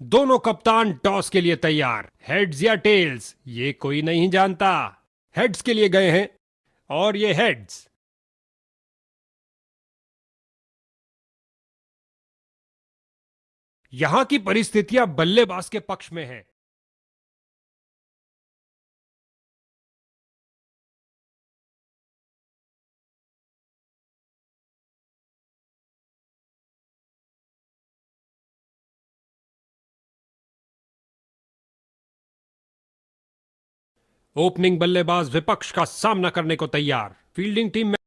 दोनों कप्तान टॉस के लिए तैयार। हेड्स या टेल्स, ये कोई नहीं जानता। हेड्स के लिए गए हैं और ये हेड्स। यहां की परिस्थितियां बल्लेबाज के पक्ष में हैं। ओपनिंग बल्लेबाज विपक्ष का सामना करने को तैयार। फील्डिंग टीम में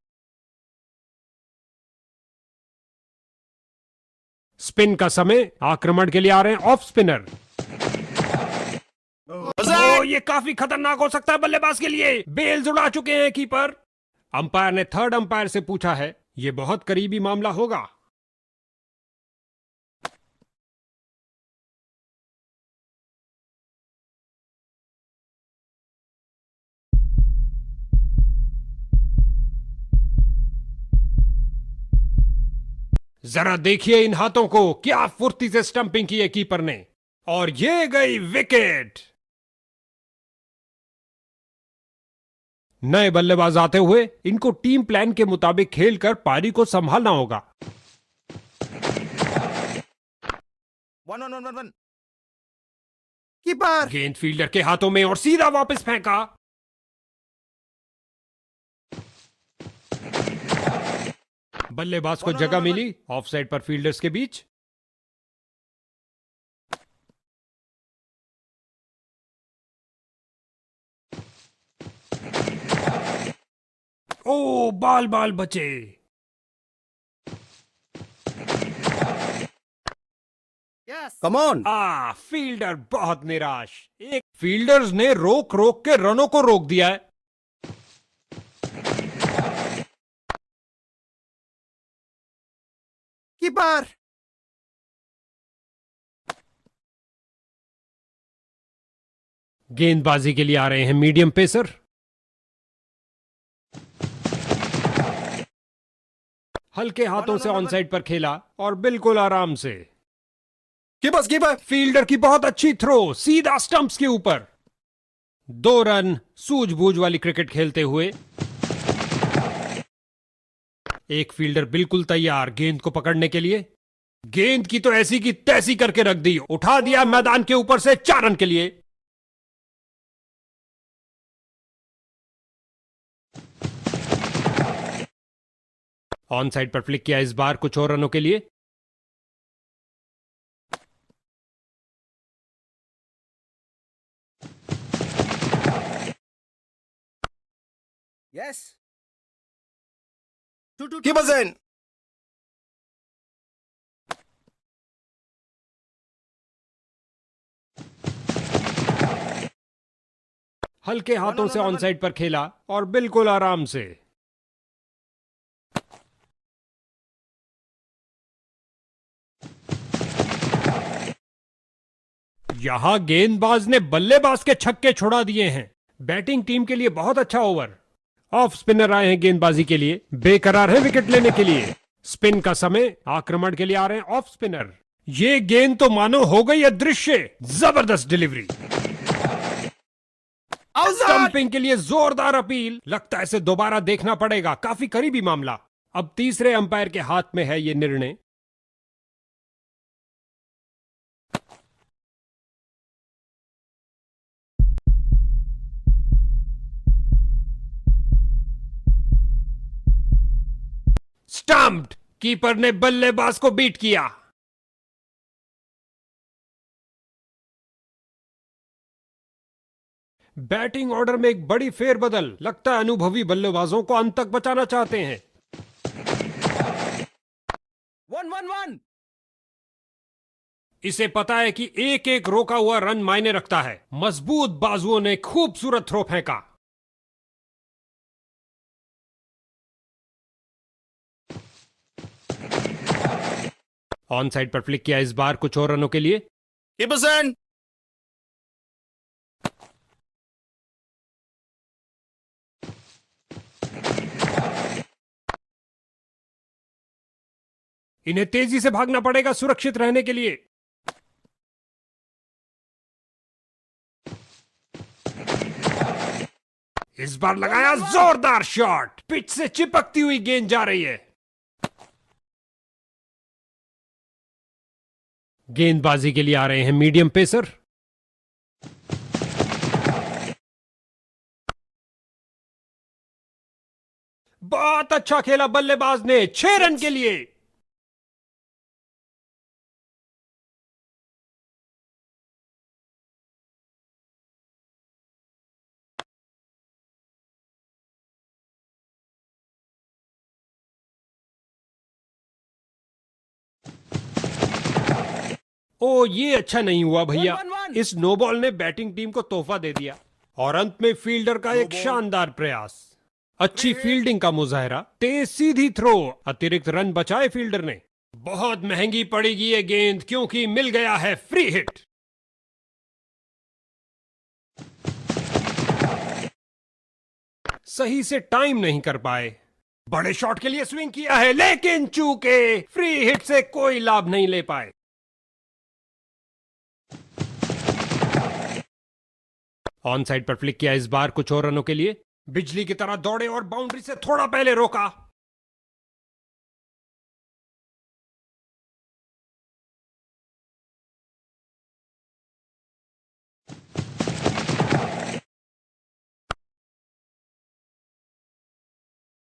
स्पिन का समय, आक्रमण के लिए आ रहे हैं ऑफ स्पिनर। ओ, ये काफी खतरनाक हो सकता है बल्लेबाज के लिए। बेल्स उड़ा चुके हैं कीपर। अंपायर ने थर्ड अंपायर से पूछा है, यह बहुत करीबी मामला होगा। जरा देखिए इन हाथों को, क्या फुर्ती से स्टंपिंग की है कीपर ने, और ये गई विकेट। नए बल्लेबाज आते हुए इनको टीम प्लान के मुताबिक खेलकर पारी को संभालना होगा। 1-1-1-1-1 कीपर। गेंद फील्डर के हाथों में और सीधा वापस फेंका। बल्लेबाज को जगह मिली ऑफ साइड पर फील्डर्स के बीच। ओ, बाल बाल बचे। Come on. फील्डर बहुत निराश। एक फील्डर्स ने रोक रोक के रनों को रोक दिया है। कीपर। गेंदबाजी के लिए आ रहे हैं मीडियम पेसर। हल्के हाथों से ऑन साइड पर खेला और बिल्कुल आराम से। कीपर। फील्डर की बहुत अच्छी थ्रो, सीधा स्टंप्स के ऊपर। 2 रन सूझबूझ वाली क्रिकेट खेलते हुए। एक फील्डर बिल्कुल तैयार गेंद को पकड़ने के लिए। गेंद की तो ऐसी की तैसी करके रख दी, उठा दिया मैदान के ऊपर से 4 रन के लिए। ऑन साइड पर फ्लिक किया इस बार कुछ और रनों के लिए। यस। कीपर इन। हल्के हाथों से ऑन साइड पर खेला और बिल्कुल आराम से। यहां गेंदबाज ने बल्लेबाज के छक्के छुड़ा दिए हैं। बैटिंग टीम के लिए बहुत अच्छा ओवर। ऑफ स्पिनर आए हैं गेंदबाजी के लिए, बेकरार है विकेट लेने के लिए। स्पिन का समय, आक्रमण के लिए आ रहे हैं ऑफ स्पिनर। ये गेंद तो मानो हो गई अदृश्य। जबरदस्त डिलीवरी। स्टंपिंग के लिए जोरदार अपील। लगता है इसे दोबारा देखना पड़ेगा, काफी करीबी मामला। अब तीसरे अंपायर के हाथ में है यह निर्णय। स्टंप्ड। कीपर ने बल्लेबाज को बीट किया। बैटिंग ऑर्डर में एक बड़ी फेरबदल। लगता है अनुभवी बल्लेबाजों को अंत तक बचाना चाहते हैं। 1-1-1। इसे पता है कि एक एक रोका हुआ रन मायने रखता है। मजबूत बाजुओं ने खूबसूरत थ्रो फेंका। ऑन साइड पर फ्लिक किया इस बार कुछ और रनों के लिए। कीपर इन। इन्हें तेजी से भागना पड़ेगा सुरक्षित रहने के लिए। इस बार लगाया जोरदार शॉट, पिच से चिपकती हुई गेंद जा रही है। गेंदबाजी के लिए आ रहे हैं मीडियम पेसर। बहुत अच्छा खेला बल्लेबाज ने 6 रन के लिए। ओ ये अच्छा नहीं हुआ भैया। 1-1-1 इस नो बॉल ने बैटिंग टीम को तोहफा दे दिया और अंत में फील्डर का एक शानदार प्रयास। अच्छी फील्डिंग का मुजाहरा, तेज सीधी थ्रो, अतिरिक्त रन बचाए फील्डर ने। बहुत महंगी पड़ेगी ये गेंद क्योंकि मिल गया है फ्री हिट। सही से टाइम नहीं कर पाए। बड़े शॉट के लिए स्विंग किया है लेकिन चूके फ्री हिट से कोई लाभ नहीं ले पाए। ऑन साइड पर फ्लिक किया इस बार कुछ और रनों के लिए। बिजली की तरह दौड़े और बाउंड्री से थोड़ा पहले रोका।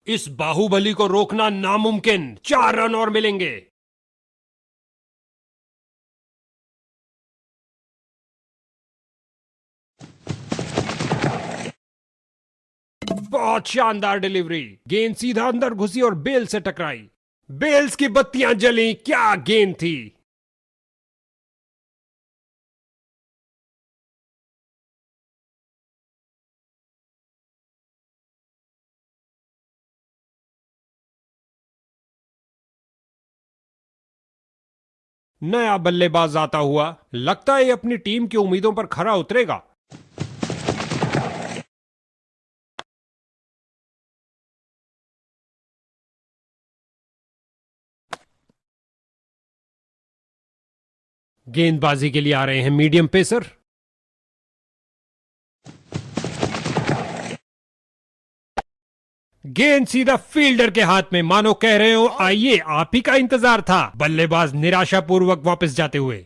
इस बाहुबली को रोकना नामुमकिन। 4 रन और मिलेंगे। बहुत शानदार डिलीवरी, गेंद सीधा अंदर घुसी और बेल से टकराई। बेल्स की बत्तियां जली, क्या गेंद थी। नया बल्लेबाज आता हुआ, लगता है ये अपनी टीम की उम्मीदों पर खरा उतरेगा। गेंदबाजी के लिए आ रहे हैं मीडियम पेसर। गेंद सीधा फील्डर के हाथ में, मानो कह रहे हो आइए आप ही का इंतजार था। बल्लेबाज निराशापूर्वक वापस जाते हुए।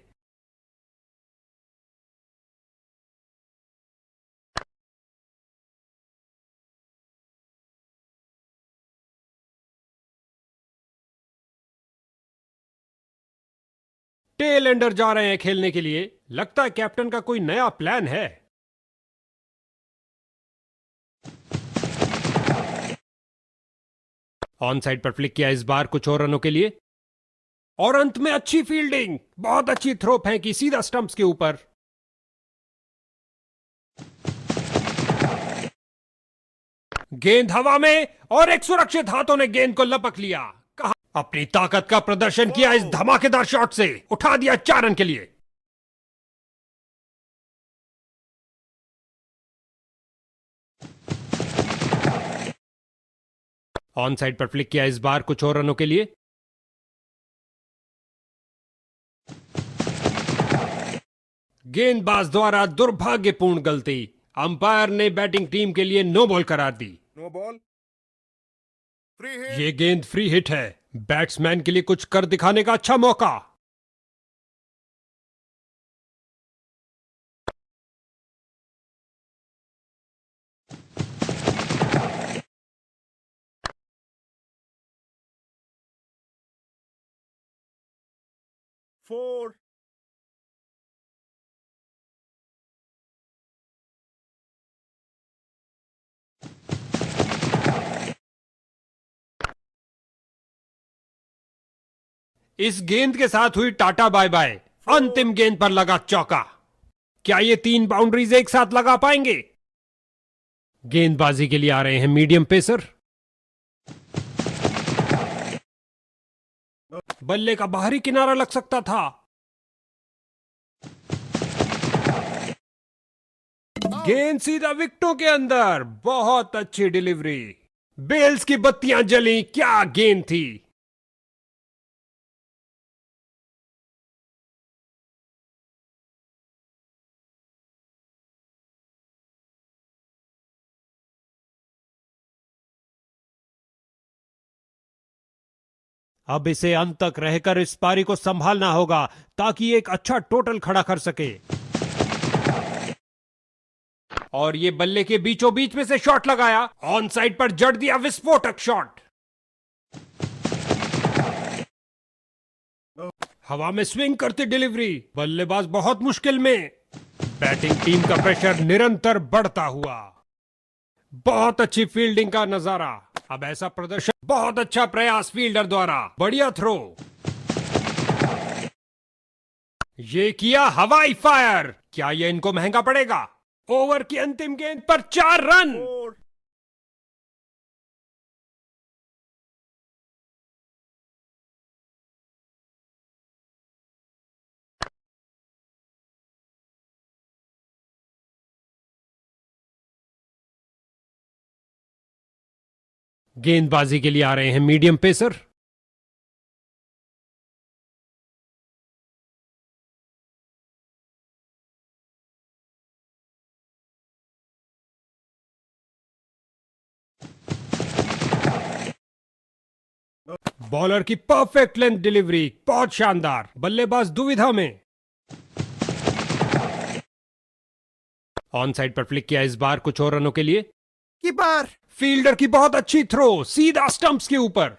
टेल एंडर जा रहे हैं खेलने के लिए। लगता है कैप्टन का कोई नया प्लान है। ऑन साइड पर फ्लिक किया इस बार कुछ और रनों के लिए और अंत में अच्छी फील्डिंग, बहुत अच्छी थ्रो फेंकी सीधा स्टंप्स के ऊपर। गेंद हवा में और एक सुरक्षित हाथों ने गेंद को लपक लिया। कहा अपनी ताकत का प्रदर्शन किया इस धमाकेदार शॉट से, उठा दिया 4 रन के लिए। ऑन साइड पर फ्लिक किया इस बार कुछ और रनों के लिए गेंदबाज द्वारा दुर्भाग्यपूर्ण गलती, अंपायर ने बैटिंग टीम के लिए नो बॉल करार दी। नो बॉल फ्री हिट ये गेंद फ्री हिट है, बैट्समैन के लिए कुछ कर दिखाने का अच्छा मौका। फोर इस गेंद के साथ हुई टाटा बाय बाय। अंतिम गेंद पर लगा चौका। क्या ये 3 बाउंड्रीज एक साथ लगा पाएंगे। गेंदबाजी के लिए आ रहे हैं मीडियम पेसर। बल्ले का बाहरी किनारा लग सकता था। गेंद सीधा विकेटों के अंदर, बहुत अच्छी डिलीवरी। बेल्स की बत्तियां जली, क्या गेंद थी। अब इसे अंत तक रहकर इस पारी को संभालना होगा ताकि एक अच्छा टोटल खड़ा कर सके। और ये बल्ले के बीचों बीच में से शॉट लगाया, ऑन साइड पर जड़ दिया विस्फोटक शॉट। हवा में स्विंग करती डिलीवरी, बल्लेबाज बहुत मुश्किल में। बैटिंग टीम का प्रेशर निरंतर बढ़ता हुआ। बहुत अच्छी फील्डिंग का नजारा। अब ऐसा प्रदर्शन, बहुत अच्छा प्रयास फील्डर द्वारा, बढ़िया थ्रो। ये किया हवाई फायर, क्या ये इनको महंगा पड़ेगा? ओवर की अंतिम गेंद पर 4 रन। 4. गेंदबाजी के लिए आ रहे हैं मीडियम पेसर। बॉलर की परफेक्ट लेंथ डिलीवरी, बहुत शानदार। बल्लेबाज दुविधा में। ऑन साइड पर फ्लिक किया इस बार कुछ और रनों के लिए। कीपर. फील्डर की बहुत अच्छी थ्रो, सीधा स्टंप्स के ऊपर।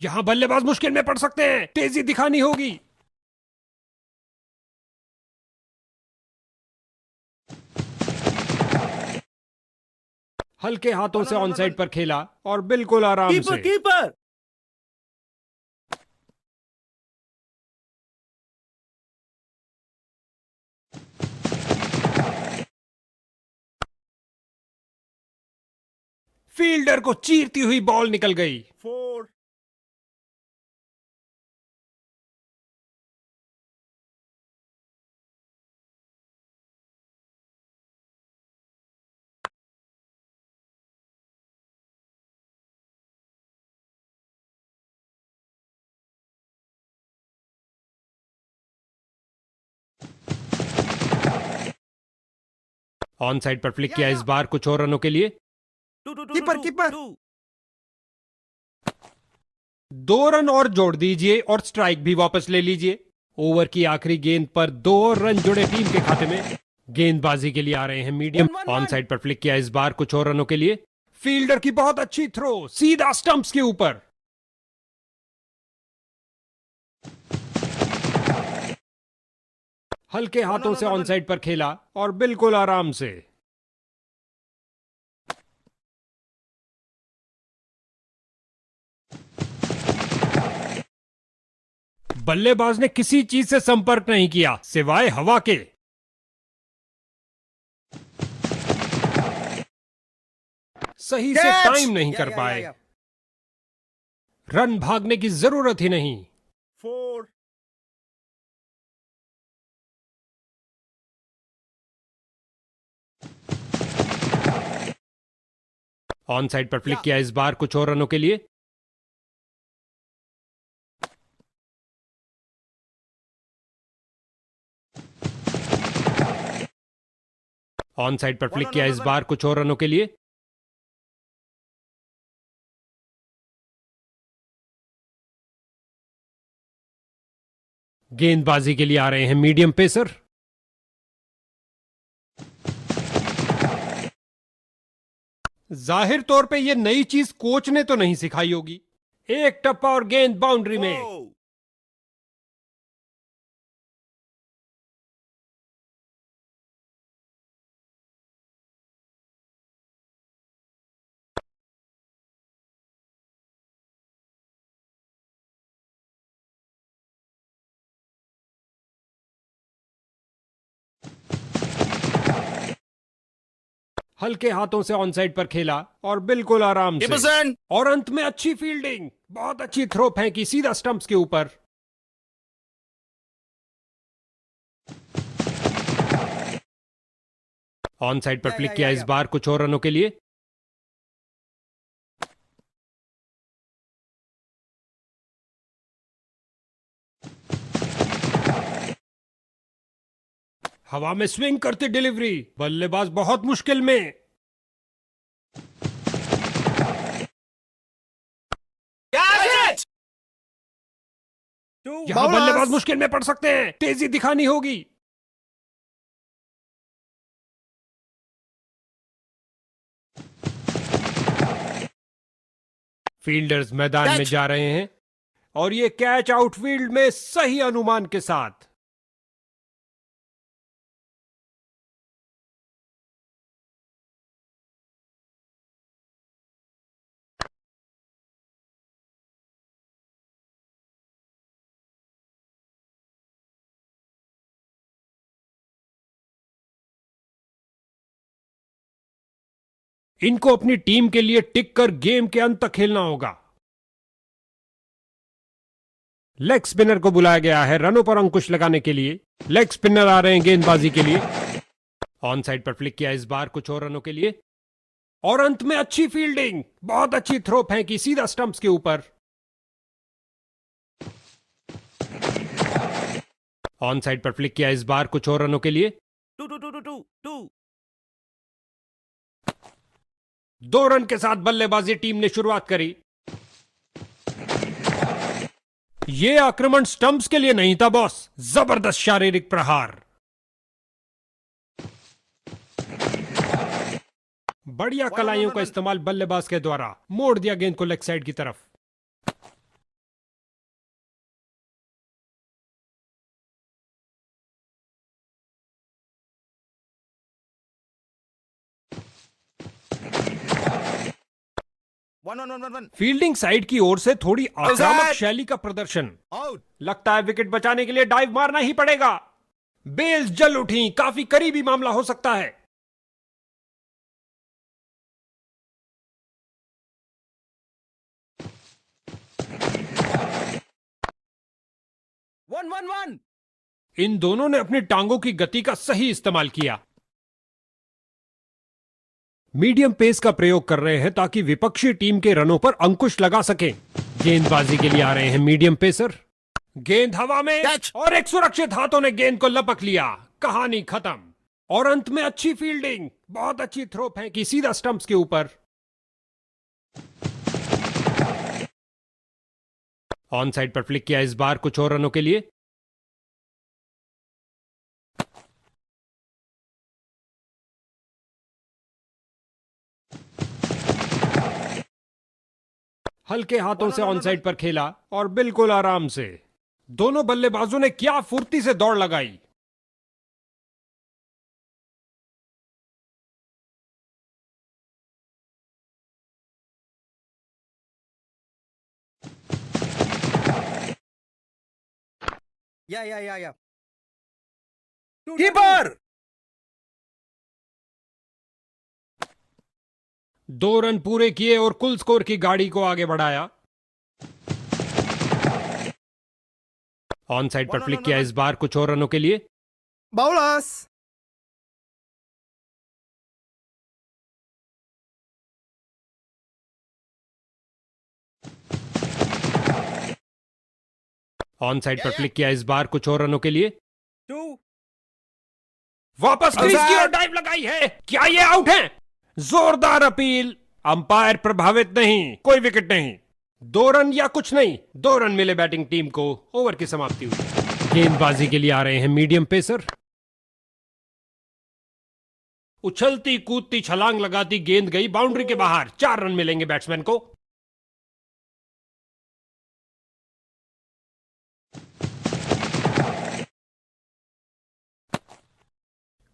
यहां बल्लेबाज मुश्किल में पड़ सकते हैं, तेजी दिखानी होगी। हल्के हाथों से ऑन साइड पर खेला और बिल्कुल आराम से। कीपर. फील्डर को चीरती हुई बॉल निकल गई। 4. ऑन साइड पर फ्लिक किया इस बार कुछ और रनों के लिए। कीपर. 2 रन और जोड़ दीजिए और स्ट्राइक भी वापस ले लीजिए। ओवर की आखिरी गेंद पर 2 और रन जुड़े टीम के खाते में। गेंदबाजी के लिए आ रहे हैं मीडियम। ऑन साइड पर फ्लिक किया इस बार कुछ और रनों के लिए। फील्डर की बहुत अच्छी थ्रो, सीधा स्टंप्स के ऊपर। हल्के हाथों से ऑन साइड पर खेला और बिल्कुल आराम से। बल्लेबाज ने किसी चीज से संपर्क नहीं किया सिवाय हवा के। सही से Catch! टाइम नहीं कर पाए। रन भागने की जरूरत ही नहीं। 4. ऑन साइड पर फ्लिक किया इस बार कुछ और रनों के लिए। ऑन साइड पर फ्लिक किया इस बार कुछ और रनों के लिए। गेंदबाजी के लिए आ रहे हैं मीडियम पेसर। जाहिर तौर पे यह नई चीज कोच ने तो नहीं सिखाई होगी। एक टप्पा और गेंद बाउंड्री में। Oh. हल्के हाथों से ऑन साइड पर खेला और बिल्कुल आराम से। 100%. और अंत में अच्छी फील्डिंग, बहुत अच्छी थ्रो फेंकी सीधा स्टंप्स के ऊपर। ऑन साइड पर फ्लिक किया इस बार कुछ और रनों के लिए। हवा में स्विंग करती डिलीवरी, बल्लेबाज बहुत मुश्किल में। यहां बल्लेबाज मुश्किल में पड़ सकते हैं, तेजी दिखानी होगी। फील्डर्स मैदान में जा रहे हैं और ये कैच आउटफील्ड में सही अनुमान के साथ। इनको अपनी टीम के लिए टिक कर गेम के अंत तक खेलना होगा। लेग स्पिनर को बुलाया गया है रनों पर अंकुश लगाने के लिए। लेग स्पिनर आ रहे हैं गेंदबाजी के लिए। ऑन साइड पर फ्लिक किया इस बार कुछ और रनों के लिए, और अंत में अच्छी फील्डिंग, बहुत अच्छी थ्रो फेंकी सीधा स्टंप्स के ऊपर। ऑन साइड पर फ्लिक किया इस बार कुछ और रनों के लिए। 2 रन के साथ बल्लेबाजी टीम ने शुरुआत करी। यह आक्रमण स्टंप्स के लिए नहीं था बॉस, जबरदस्त शारीरिक प्रहार। बढ़िया कलाइयों का इस्तेमाल बल्लेबाज के द्वारा, मोड़ दिया गेंद को लेग साइड की तरफ। फील्डिंग साइड की ओर से थोड़ी आक्रामक शैली का प्रदर्शन। लगता है विकेट बचाने के लिए डाइव मारना ही पड़ेगा। बेल्स जल उठी, काफी करीबी मामला हो सकता है। वन। इन दोनों ने अपनी टांगों की गति का सही इस्तेमाल किया। मीडियम पेस का प्रयोग कर रहे हैं ताकि विपक्षी टीम के रनों पर अंकुश लगा सकें। गेंदबाजी के लिए आ रहे हैं मीडियम पेसर। गेंद हवा में और एक सुरक्षित हाथों ने गेंद को लपक लिया। कहानी खत्म। और अंत में अच्छी फील्डिंग, बहुत अच्छी थ्रो फेंकी सीधा स्टंप्स के ऊपर। ऑन साइड पर फ्लिक किया इस बार कुछ और रनों के लिए। हल्के हाथों से ऑन साइड पर खेला और बिल्कुल आराम से। दोनों बल्लेबाजों ने क्या फुर्ती से दौड़ लगाई। या कीपर। 2 रन पूरे किए और कुल स्कोर की गाड़ी को आगे बढ़ाया। ऑन साइड पर फ्लिक किया इस बार कुछ और रनों के लिए। बाउलर्स। ऑन साइड पर फ्लिक किया इस बार कुछ और रनों के लिए। 2 वापस क्रीज की ओर डाइव लगाई है। क्या ये आउट है? जोरदार अपील। अंपायर प्रभावित नहीं, कोई विकेट नहीं। 2 रन या कुछ नहीं, 2 रन मिले बैटिंग टीम को। ओवर की समाप्ति हुई। गेंदबाजी के लिए आ रहे हैं मीडियम पेसर। उछलती कूदती छलांग लगाती गेंद गई बाउंड्री के बाहर। 4 रन मिलेंगे बैट्समैन को।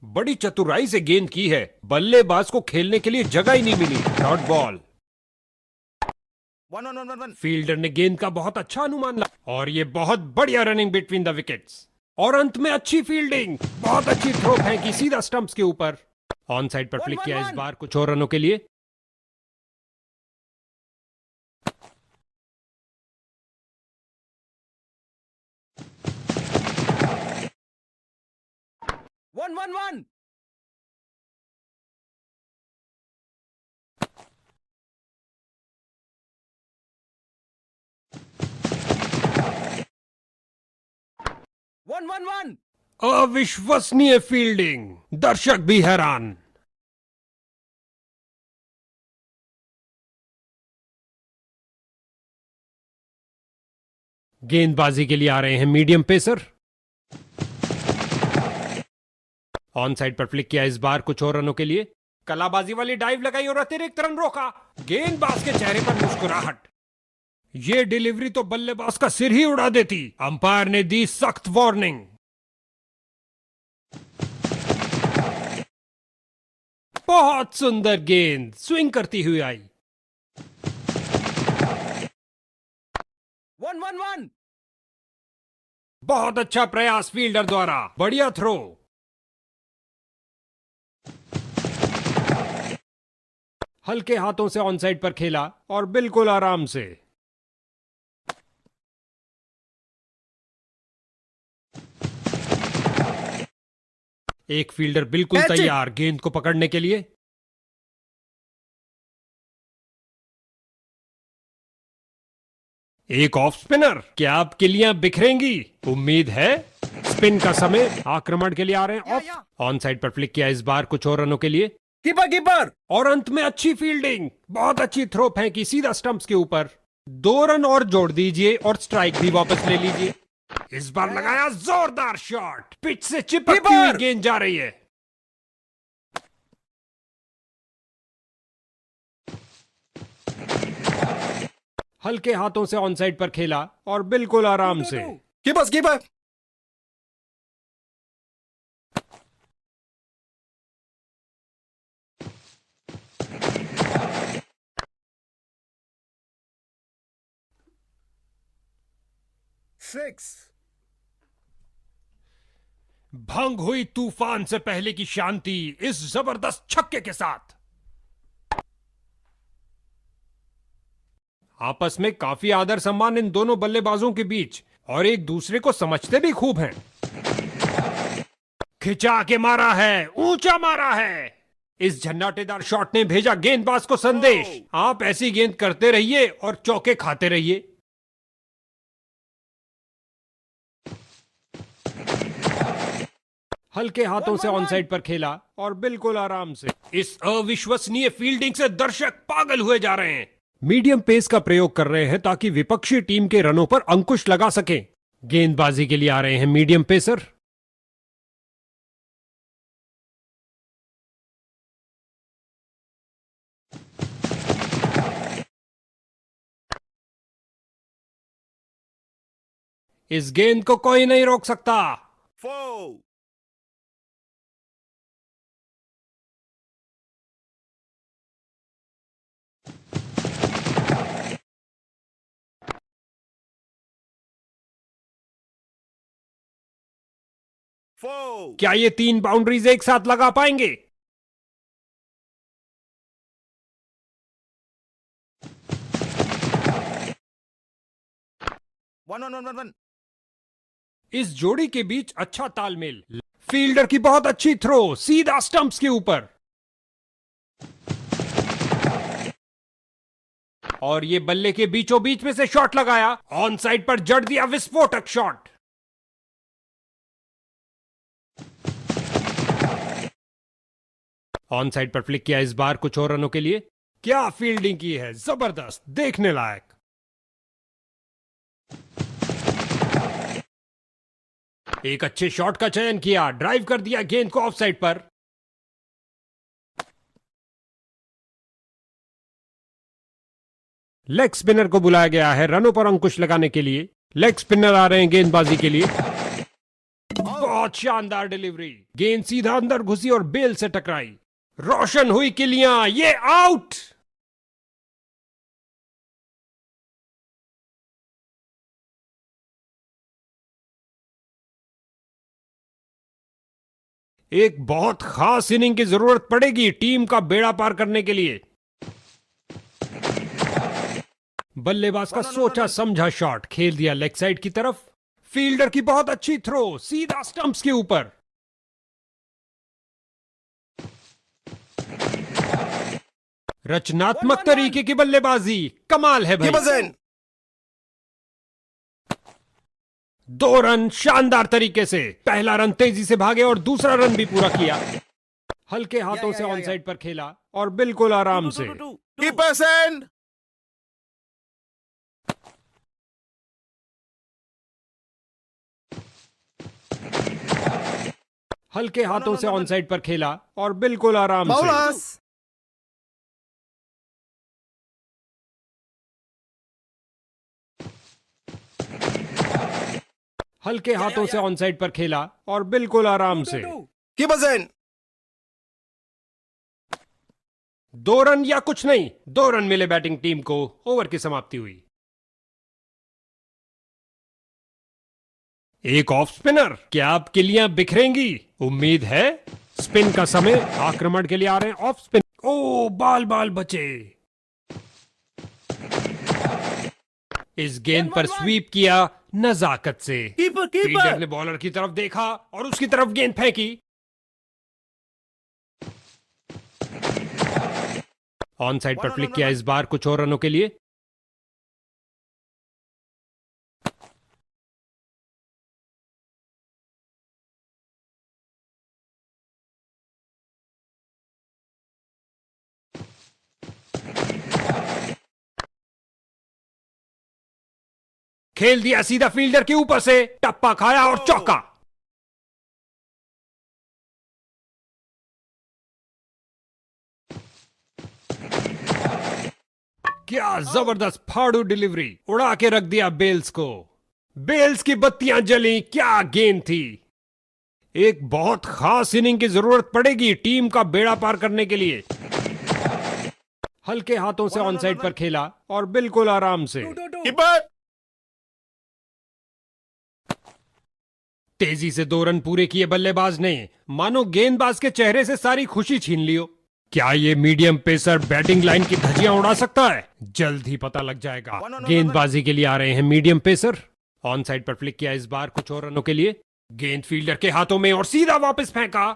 बड़ी चतुराई से गेंद की है, बल्लेबाज को खेलने के लिए जगह ही नहीं मिली। Dot ball. 1 फील्डर ने गेंद का बहुत अच्छा अनुमान लगाया और ये बहुत बढ़िया रनिंग बिटवीन द विकेट्स। और अंत में अच्छी फील्डिंग, बहुत अच्छी थ्रो फेंकी सीधा स्टंप्स के ऊपर। ऑन साइड पर फ्लिक किया इस बार कुछ और रनों के लिए। वन। अविश्वसनीय फील्डिंग, दर्शक भी हैरान। गेंदबाजी के लिए आ रहे हैं मीडियम पेसर। ऑन साइड पर फ्लिक किया इस बार कुछ और रनों के लिए। कलाबाजी वाली डाइव लगाई और अतिरिक्त रन रोका। गेंदबाज के चेहरे पर मुस्कुराहट। ये डिलीवरी तो बल्लेबाज का सिर ही उड़ा देती। अंपायर ने दी सख्त वार्निंग। बहुत सुंदर गेंद स्विंग करती हुई आई। 1-1-1. बहुत अच्छा प्रयास फील्डर द्वारा, बढ़िया थ्रो। हल्के हाथों से ऑन साइड पर खेला और बिल्कुल आराम से। एक फील्डर बिल्कुल Catch it. तैयार गेंद को पकड़ने के लिए। एक ऑफ स्पिनर, क्या आप किलियां बिखरेंगी? उम्मीद है। स्पिन का समय, आक्रमण के लिए आ रहे हैं या। ऑफ। ऑन साइड पर फ्लिक किया इस बार कुछ और रनों के लिए। कीपर. और अंत में अच्छी फील्डिंग, बहुत अच्छी थ्रो फेंकी सीधा स्टंप्स के ऊपर। 2 रन और जोड़ दीजिए और स्ट्राइक भी वापस ले लीजिए। इस बार लगाया जोरदार शॉट, पिच से चिपकती हुई कीपर! गेंद जा रही है। हल्के हाथों से ऑन साइड पर खेला और बिल्कुल आराम से। कीपर. 6. भंग हुई तूफान से पहले की शांति इस जबरदस्त छक्के के साथ। आपस में काफी आदर सम्मान इन दोनों बल्लेबाजों के बीच, और एक दूसरे को समझते भी खूब हैं। खिंचा के मारा है, ऊंचा मारा है। इस झन्नाटेदार शॉट ने भेजा गेंदबाज को संदेश, आप ऐसी गेंद करते रहिए और चौके खाते रहिए। हल्के हाथों से ऑन साइड पर खेला और बिल्कुल आराम से। इस अविश्वसनीय फील्डिंग से दर्शक पागल हुए जा रहे हैं। मीडियम पेस का प्रयोग कर रहे हैं ताकि विपक्षी टीम के रनों पर अंकुश लगा सकें। गेंदबाजी के लिए आ रहे हैं मीडियम पेसर। इस गेंद को कोई नहीं रोक सकता। 4. क्या ये 3 बाउंड्रीज एक साथ लगा पाएंगे? One. इस जोड़ी के बीच अच्छा तालमेल। फील्डर की बहुत अच्छी थ्रो सीधा स्टंप्स के ऊपर। और ये बल्ले के बीचों बीच में से शॉट लगाया, ऑन साइड पर जड़ दिया विस्फोटक शॉट। ऑन साइड पर फ्लिक किया इस बार कुछ और रनों के लिए। क्या फील्डिंग की है, जबरदस्त, देखने लायक। एक अच्छे शॉट का चयन किया, ड्राइव कर दिया गेंद को ऑफ साइड पर। लेग स्पिनर को बुलाया गया है रनों पर अंकुश लगाने के लिए। लेग स्पिनर आ रहे हैं गेंदबाजी के लिए। बहुत शानदार डिलीवरी, गेंद सीधा अंदर घुसी और बेल से टकराई। रोशन हुई किलियां, ये आउट। एक बहुत खास इनिंग की जरूरत पड़ेगी टीम का बेड़ा पार करने के लिए। बल्लेबाज का सोचा समझा शॉट खेल दिया लेग साइड की तरफ। फील्डर की बहुत अच्छी थ्रो सीधा स्टंप्स के ऊपर। रचनात्मक तरीके की बल्लेबाजी, कमाल है भाई। 2 रन शानदार तरीके से। पहला रन तेजी से भागे और दूसरा रन भी पूरा किया। हल्के हाथों से ऑन साइड पर खेला और बिल्कुल आराम से। Keeper send. हल्के हाथों से ऑन साइड पर खेला और बिल्कुल आराम से। Bowlers. हल्के हाथों से ऑन साइड पर खेला और बिल्कुल आराम से। Keeper send. 2 रन या कुछ नहीं, 2 रन मिले बैटिंग टीम को। ओवर की समाप्ति हुई। एक ऑफ स्पिनर, क्या आप किलियां बिखरेंगी? उम्मीद है। स्पिन का समय, आक्रमण के लिए आ रहे हैं ऑफ स्पिन। ओ, बाल बाल बचे। इस गेंद पर स्वीप किया नजाकत से। Keeper, fielder keeper. ने बॉलर की तरफ देखा और उसकी तरफ गेंद फेंकी। ऑन साइड पर फ्लिक किया इस बार कुछ और रनों के लिए। खेल दिया सीधा फील्डर के ऊपर से, टप्पा खाया और चौका। क्या जबरदस्त फाड़ू डिलीवरी, उड़ा के रख दिया बेल्स को। बेल्स की बत्तियां जली, क्या गेंद थी। एक बहुत खास इनिंग की जरूरत पड़ेगी टीम का बेड़ा पार करने के लिए। हल्के हाथों से ऑन साइड पर खेला और बिल्कुल आराम से। Keeper. तेजी से 2 रन पूरे किए बल्लेबाज ने, मानो गेंदबाज के चेहरे से सारी खुशी छीन लियो। क्या ये मीडियम पेसर बैटिंग लाइन की धज्जियां उड़ा सकता है? जल्द ही पता लग जाएगा। गेंदबाजी के लिए आ रहे हैं मीडियम पेसर। ऑन साइड पर फ्लिक किया इस बार कुछ और रनों के लिए। गेंद फील्डर के हाथों में और सीधा वापस फेंका।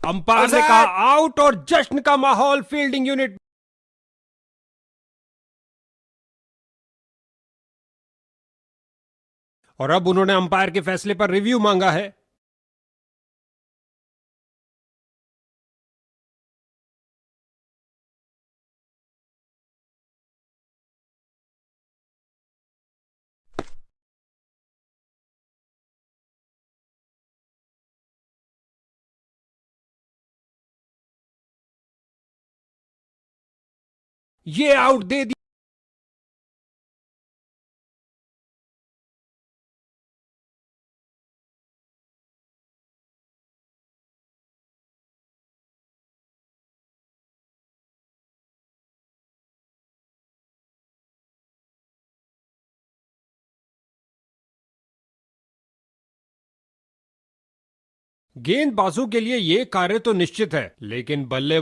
अंपायर ने कहा आउट और जश्न का माहौल फील्डिंग यूनिट। और अब उन्होंने अंपायर के फैसले पर रिव्यू मांगा है। ये आउट दे दिया। गेंदबाजों के लिए यह कार्य तो निश्चित है, लेकिन बल्ले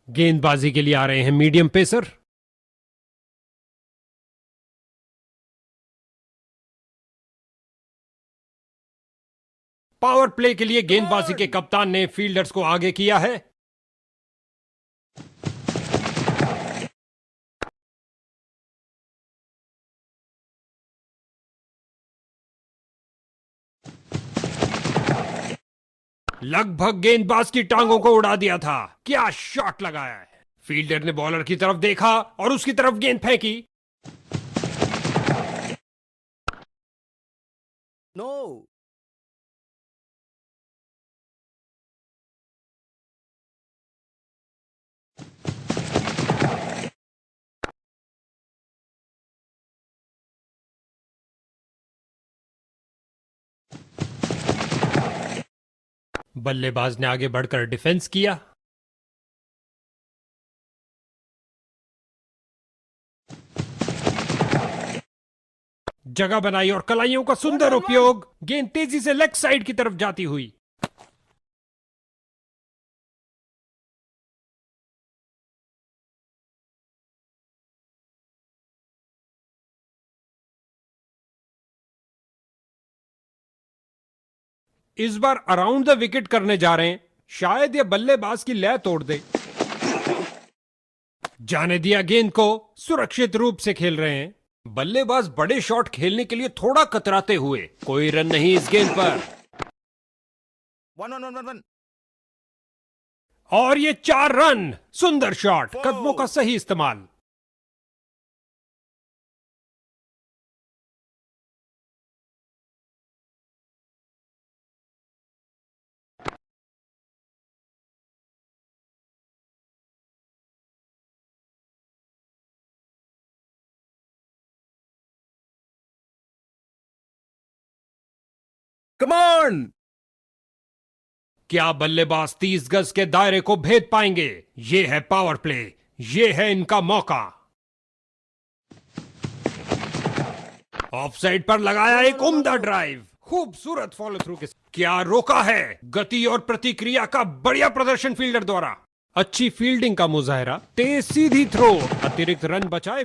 गेंदबाजी के लिए आ रहे हैं मीडियम पेसर। पावर प्ले के लिए गेंदबाजी के कप्तान ने फील्डर्स को आगे किया है। लगभग गेंदबाज की टांगों को उड़ा दिया था। क्या शॉट लगाया है। फील्डर ने बॉलर की तरफ देखा और उसकी तरफ गेंद फेंकी। No. बल्लेबाज ने आगे बढ़कर डिफेंस किया। जगह बनाई और कलाइयों का सुंदर उपयोग। गेंद तेजी से लेग साइड की तरफ जाती हुई। इस बार अराउंड द विकेट करने जा रहे हैं। शायद ये बल्लेबाज की लय तोड़ दे। जाने दिया गेंद को। सुरक्षित रूप से खेल रहे हैं। बल्लेबाज बड़े शॉट खेलने के लिए थोड़ा कतराते हुए। कोई रन नहीं इस गेंद पर। 1-1-1-1-1. और ये 4 रन। सुंदर शॉट, कदमों का सही इस्तेमाल। Come on! क्या बल्लेबाज 30 गज के दायरे को भेद पाएंगे? ये है पावर प्ले। ये है इनका मौका। ऑफसाइड पर लगाया एक उम्दा ड्राइव। खूबसूरत फॉलो थ्रू के। क्या रोका है? गति और प्रतिक्रिया का बढ़िया प्रदर्शन फील्डर द्वारा। अच्छी फील्डिंग का मुजाहरा। तेज सीधी थ्रो। अतिरिक्त रन बचाए।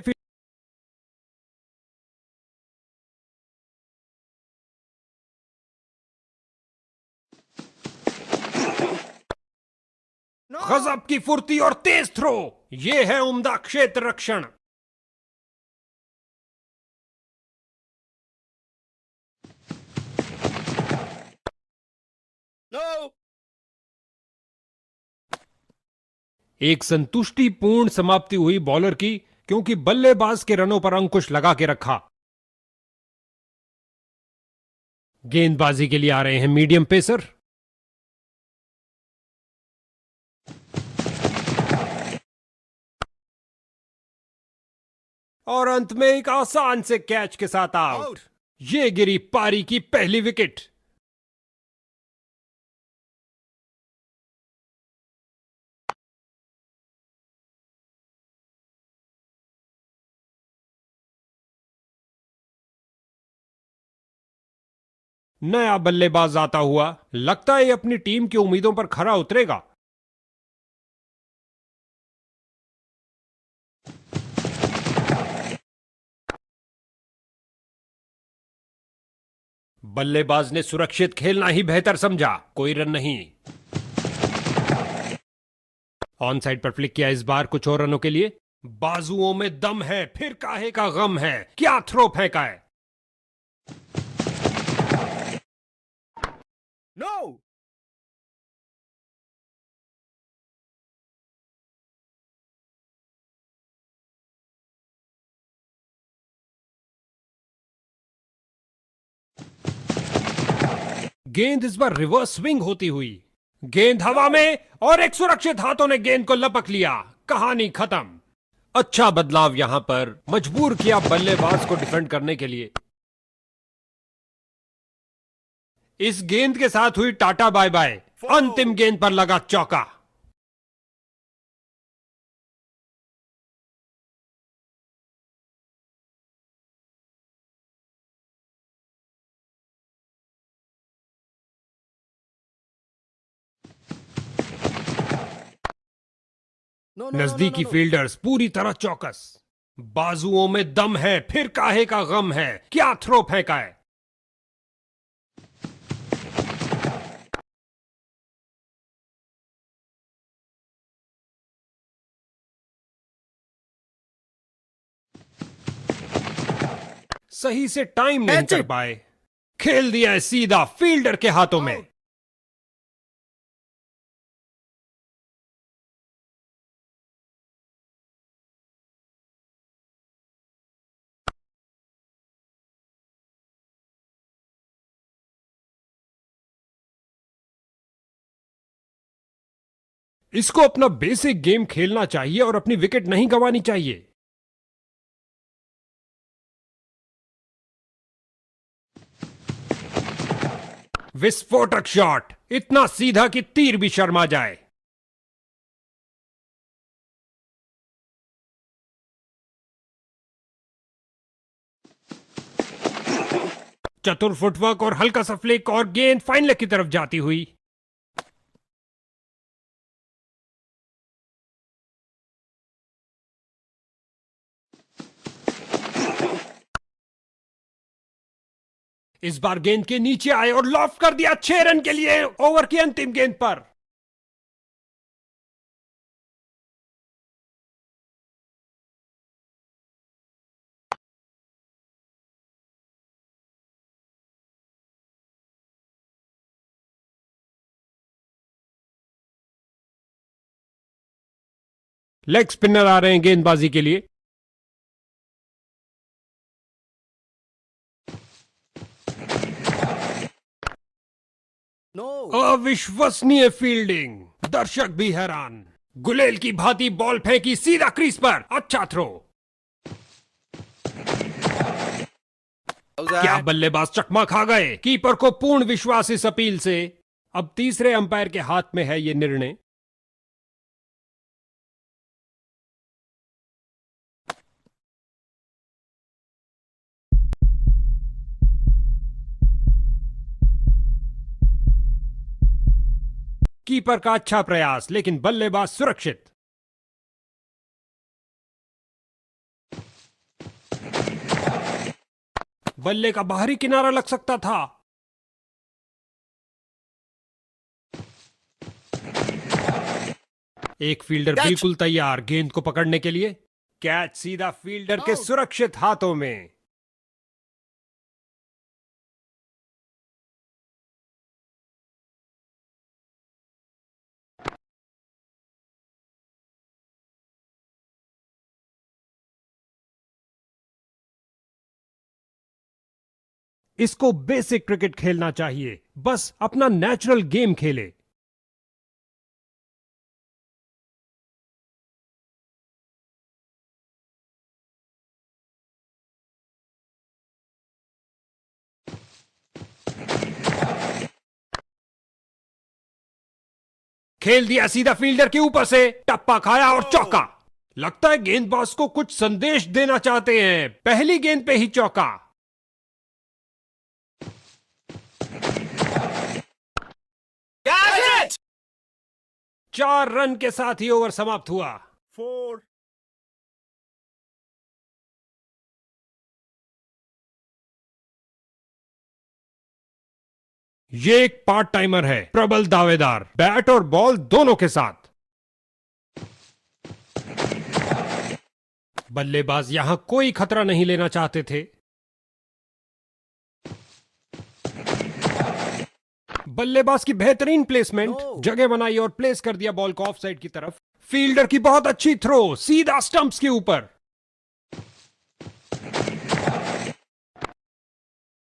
गजब की फुर्ती और तेज थ्रो। यह है उम्दा क्षेत्र रक्षण। No! एक संतुष्टिपूर्ण समाप्ति हुई बॉलर की, क्योंकि बल्लेबाज के रनों पर अंकुश लगा के रखा। गेंदबाजी के लिए आ रहे हैं मीडियम पेसर। और अंत में एक आसान से कैच के साथ आउट। ये गिरी पारी की पहली विकेट। नया बल्लेबाज आता हुआ। लगता है ये अपनी टीम की उम्मीदों पर खरा उतरेगा। बल्लेबाज ने सुरक्षित खेलना ही बेहतर समझा। कोई रन नहीं। ऑन साइड पर फ्लिक किया इस बार कुछ और रनों के लिए। बाजुओं में दम है, फिर काहे का गम है। क्या थ्रो फेंका है। No! गेंद इस बार रिवर्स स्विंग होती हुई। गेंद हवा में और एक सुरक्षित हाथों ने गेंद को लपक लिया। कहानी खत्म। अच्छा बदलाव यहां पर मजबूर किया बल्लेबाज को डिफेंड करने के लिए। इस गेंद के साथ हुई टाटा बाय बाय। अंतिम गेंद पर लगा चौका। No, no, no, no, नजदीकी no, no. फील्डर्स पूरी तरह चौकस। बाजुओं में दम है, फिर काहे का गम है। क्या थ्रो फेंका है। सही से टाइम नहीं Catch कर it. पाए। खेल दिया है सीधा फील्डर के हाथों में। इसको अपना बेसिक गेम खेलना चाहिए और अपनी विकेट नहीं गंवानी चाहिए। विस्फोटक शॉट, इतना सीधा कि तीर भी शर्मा जाए। चतुर फुटवर्क और हल्का सा फ्लिक और गेंद फाइन लेग की तरफ जाती हुई। इस बार गेंद के नीचे आए और लॉफ्ट कर दिया 6 रन के लिए ओवर की अंतिम गेंद पर। लेग स्पिनर आ रहे हैं गेंदबाजी के लिए। No. अविश्वसनीय फील्डिंग, दर्शक भी हैरान। गुलेल की भांति बॉल फेंकी सीधा क्रीज पर। अच्छा थ्रो। क्या बल्लेबाज चकमा खा गए। कीपर को पूर्ण विश्वास इस अपील से। अब तीसरे अंपायर के हाथ में है यह निर्णय। कीपर का अच्छा प्रयास, लेकिन बल्लेबाज सुरक्षित। बल्ले का बाहरी किनारा लग सकता था। एक फील्डर बिल्कुल तैयार गेंद को पकड़ने के लिए। कैच सीधा फील्डर के सुरक्षित हाथों में। इसको बेसिक क्रिकेट खेलना चाहिए, बस अपना नेचुरल गेम खेले। खेल दिया सीधा फील्डर के ऊपर से। टप्पा खाया और चौका। लगता है गेंदबाज को कुछ संदेश देना चाहते हैं। पहली गेंद पे ही चौका। Catch it! 4 रन के साथ ही ओवर समाप्त हुआ। 4. ये एक पार्ट टाइमर है, प्रबल दावेदार, बैट और बॉल दोनों के साथ। बल्लेबाज यहां कोई खतरा नहीं लेना चाहते थे। बल्लेबाज की बेहतरीन प्लेसमेंट, जगह बनाई और प्लेस कर दिया बॉल को ऑफ साइड की तरफ। फील्डर की बहुत अच्छी थ्रो सीधा स्टंप्स के ऊपर।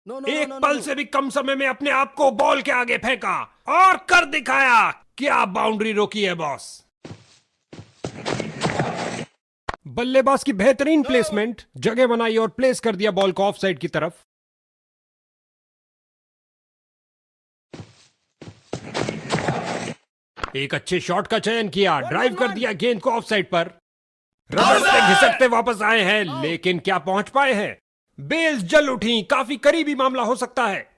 No, no, एक no, no, पल no. से भी कम समय में अपने आप को बॉल के आगे फेंका और कर दिखाया। क्या बाउंड्री रोकी है बॉस। बल्लेबाज की बेहतरीन प्लेसमेंट, जगह बनाई और प्लेस कर दिया बॉल को ऑफ साइड की तरफ। एक अच्छे शॉट का चयन किया, ड्राइव कर दिया गेंद को ऑफ साइड पर। रबड़ से घिसटते वापस आए हैं, लेकिन क्या पहुंच पाए हैं। बेल्स जल उठी, काफी करीबी मामला हो सकता है।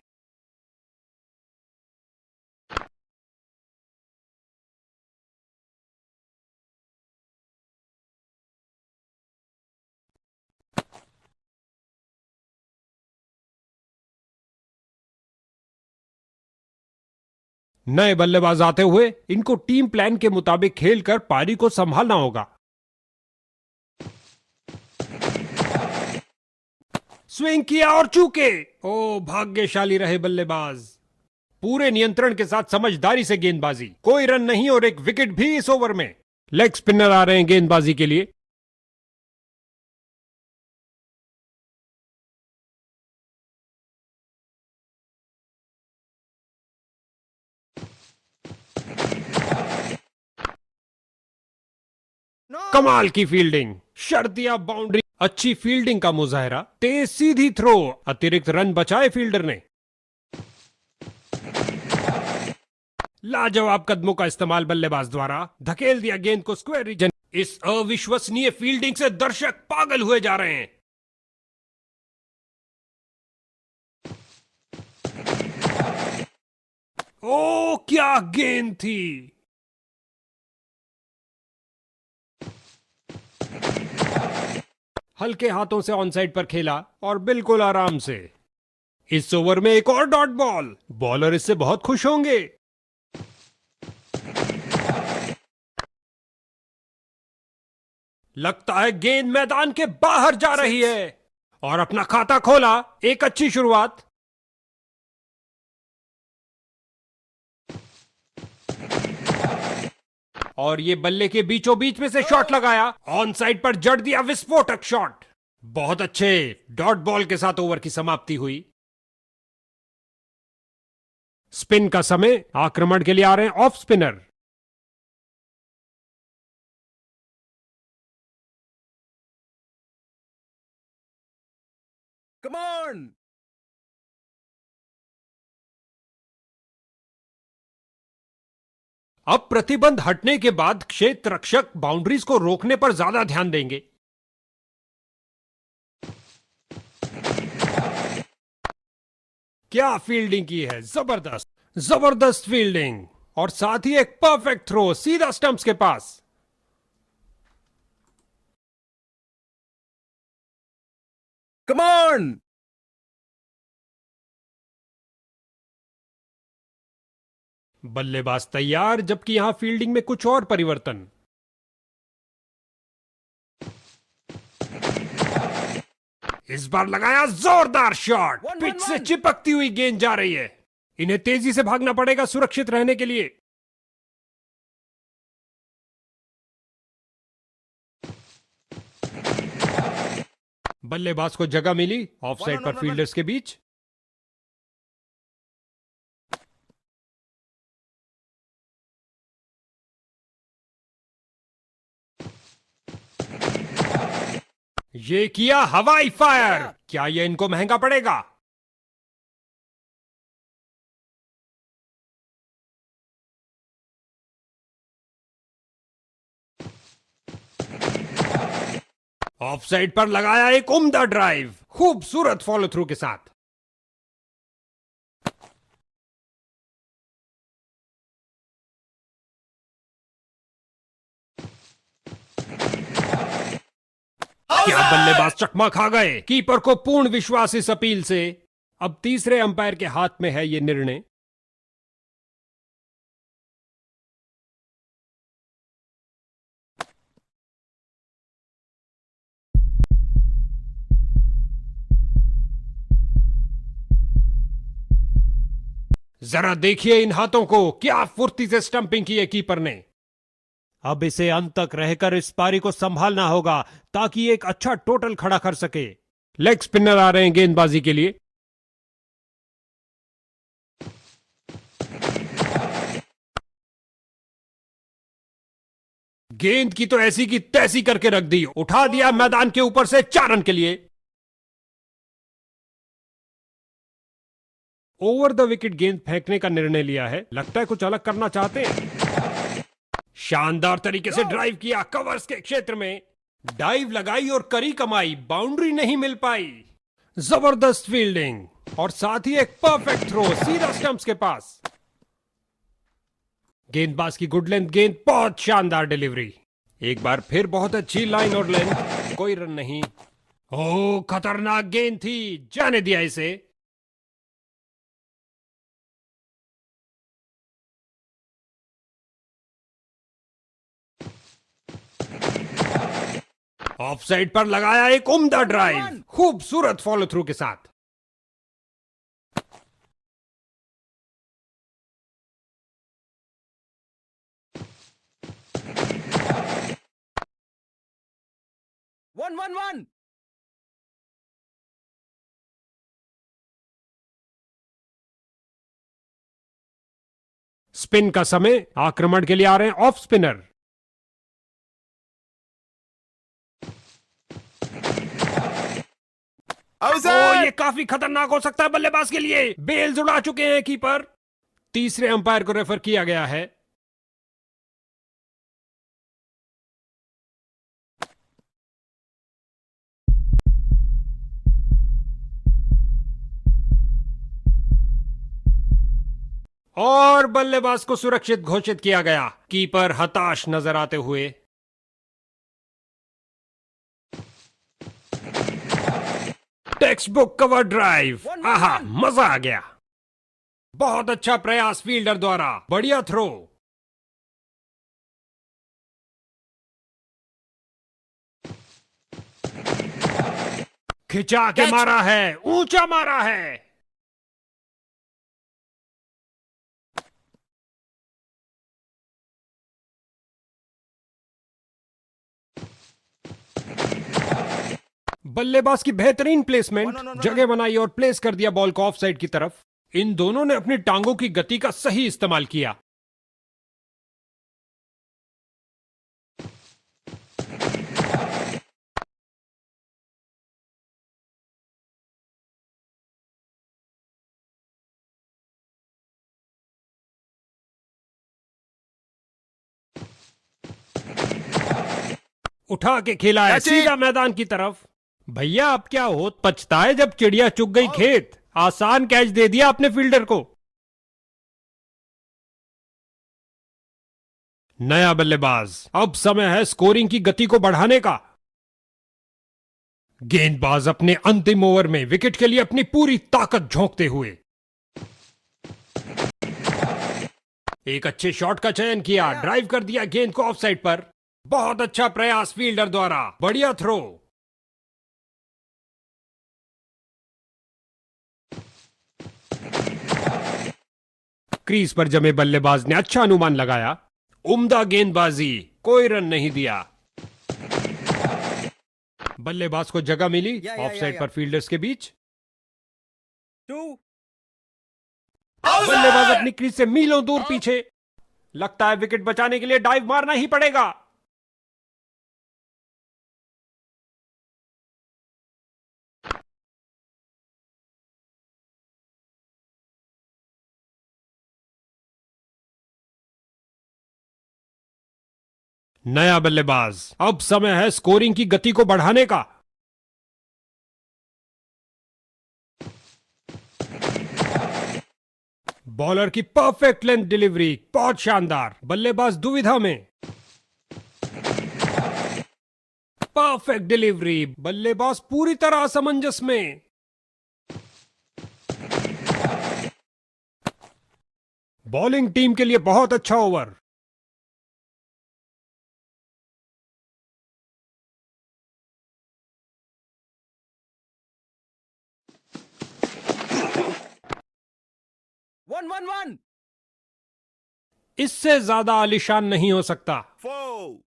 नए बल्लेबाज आते हुए इनको टीम प्लान के मुताबिक खेलकर पारी को संभालना होगा। स्विंग किया और चूके। ओ, भाग्यशाली रहे बल्लेबाज। पूरे नियंत्रण के साथ समझदारी से गेंदबाजी। कोई रन नहीं और एक विकेट भी इस ओवर में। लेग स्पिनर आ रहे हैं गेंदबाजी के लिए। No. कमाल की फील्डिंग, शर्तिया बाउंड्री, अच्छी फील्डिंग का मुजाहरा, तेज सीधी थ्रो, अतिरिक्त रन बचाए फील्डर ने। लाजवाब कदमों का इस्तेमाल बल्लेबाज द्वारा, धकेल दिया गेंद को स्क्वायर रीजन। इस अविश्वसनीय फील्डिंग से दर्शक पागल हुए जा रहे हैं। ओ, क्या गेंद थी। हल्के हाथों से ऑन साइड पर खेला और बिल्कुल आराम से। इस ओवर में एक और डॉट बॉल, बॉलर इससे बहुत खुश होंगे। लगता है गेंद मैदान के बाहर जा रही है और अपना खाता खोला। एक अच्छी शुरुआत। और ये बल्ले के बीचों बीच में से शॉट लगाया, ऑन साइड पर जड़ दिया विस्फोटक शॉट। बहुत अच्छे डॉट बॉल के साथ ओवर की समाप्ति हुई। स्पिन का समय, आक्रमण के लिए आ रहे हैं ऑफ स्पिनर। Come on! अब प्रतिबंध हटने के बाद क्षेत्र रक्षक बाउंड्रीज को रोकने पर ज्यादा ध्यान देंगे। क्या फील्डिंग की है, जबरदस्त जबरदस्त फील्डिंग, और साथ ही एक परफेक्ट थ्रो सीधा स्टंप्स के पास। Come on! बल्लेबाज तैयार, जबकि यहां फील्डिंग में कुछ और परिवर्तन। इस बार लगाया जोरदार शॉट, पिच से चिपकती हुई गेंद जा रही है। इन्हें तेजी से भागना पड़ेगा सुरक्षित रहने के लिए। बल्लेबाज को जगह मिली ऑफ साइड पर फील्डर्स के बीच। ये किया हवाई फायर, क्या ये इनको महंगा पड़ेगा? ऑफ साइड पर लगाया एक उम्दा ड्राइव, खूबसूरत फॉलो थ्रू के साथ। क्या बल्लेबाज चकमा खा गए। कीपर को पूर्ण विश्वास इस अपील से। अब तीसरे अंपायर के हाथ में है यह निर्णय। जरा देखिए इन हाथों को, क्या फुर्ती से स्टंपिंग की है कीपर ने। अब इसे अंत तक रहकर इस पारी को संभालना होगा ताकि एक अच्छा टोटल खड़ा कर सके। लेग स्पिनर आ रहे हैं गेंदबाजी के लिए। गेंद की तो ऐसी की तैसी करके रख दी, उठा दिया मैदान के ऊपर से 4 रन के लिए। ओवर द विकेट गेंद फेंकने का निर्णय लिया है, लगता है कुछ अलग करना चाहते हैं। शानदार तरीके से ड्राइव किया, कवर्स के क्षेत्र में डाइव लगाई और करी कमाई, बाउंड्री नहीं मिल पाई। जबरदस्त फील्डिंग और साथ ही एक परफेक्ट थ्रो सीधा स्टंप्स के पास। गेंदबाज की गुड लेंथ गेंद, बहुत शानदार डिलीवरी। एक बार फिर बहुत अच्छी लाइन और लेंथ, कोई रन नहीं। ओ खतरनाक गेंद थी, जाने दिया इसे। ऑफ साइड पर लगाया एक उम्दा ड्राइव, खूबसूरत फॉलो थ्रू के साथ। One. स्पिन का समय, आक्रमण के लिए आ रहे हैं ऑफ स्पिनर। ये काफी खतरनाक हो सकता है बल्लेबाज के लिए। बेल्स उड़ा चुके हैं कीपर। तीसरे अंपायर को रेफर किया गया है। और बल्लेबाज को सुरक्षित घोषित किया गया। कीपर हताश नजर आते हुए। Text book cover drive. One, आहा, one. मजा आ गया। बहुत अच्छा प्रयास फील्डर द्वारा, बढ़िया थ्रो। खिंचा के Catch. मारा है, ऊंचा मारा है। बल्लेबाज की बेहतरीन प्लेसमेंट, वन, वन, वन, जगह बनाई और प्लेस कर दिया बॉल को ऑफ साइड की तरफ। इन दोनों ने अपनी टांगों की गति का सही इस्तेमाल किया। उठा के खेला है Catch it. सीधा मैदान की तरफ। भैया अब क्या होत पछता है जब चिड़िया चुग गई खेत। आसान कैच दे दिया अपने फील्डर को। नया बल्लेबाज, अब समय है स्कोरिंग की गति को बढ़ाने का। गेंदबाज अपने अंतिम ओवर में विकेट के लिए अपनी पूरी ताकत झोंकते हुए एक अच्छे शॉट का चयन किया, ड्राइव कर दिया गेंद को ऑफ साइड पर। बहुत अच्छा प्रयास फील्डर द्वारा, बढ़िया थ्रो। क्रीज पर जमे बल्लेबाज ने अच्छा अनुमान लगाया। उम्दा गेंदबाजी, कोई रन नहीं दिया। बल्लेबाज को जगह मिली ऑफ साइड पर फील्डर्स के बीच। 2. बल्लेबाज अपनी क्रीज से मीलों दूर पीछे। लगता है विकेट बचाने के लिए डाइव मारना ही पड़ेगा। नया बल्लेबाज, अब समय है स्कोरिंग की गति को बढ़ाने का। बॉलर की परफेक्ट लेंथ डिलीवरी, बहुत शानदार। बल्लेबाज दुविधा में। परफेक्ट डिलीवरी, बल्लेबाज पूरी तरह असमंजस में। बॉलिंग टीम के लिए बहुत अच्छा ओवर। One, one, one. इससे ज्यादा आलिशान नहीं हो सकता। 4.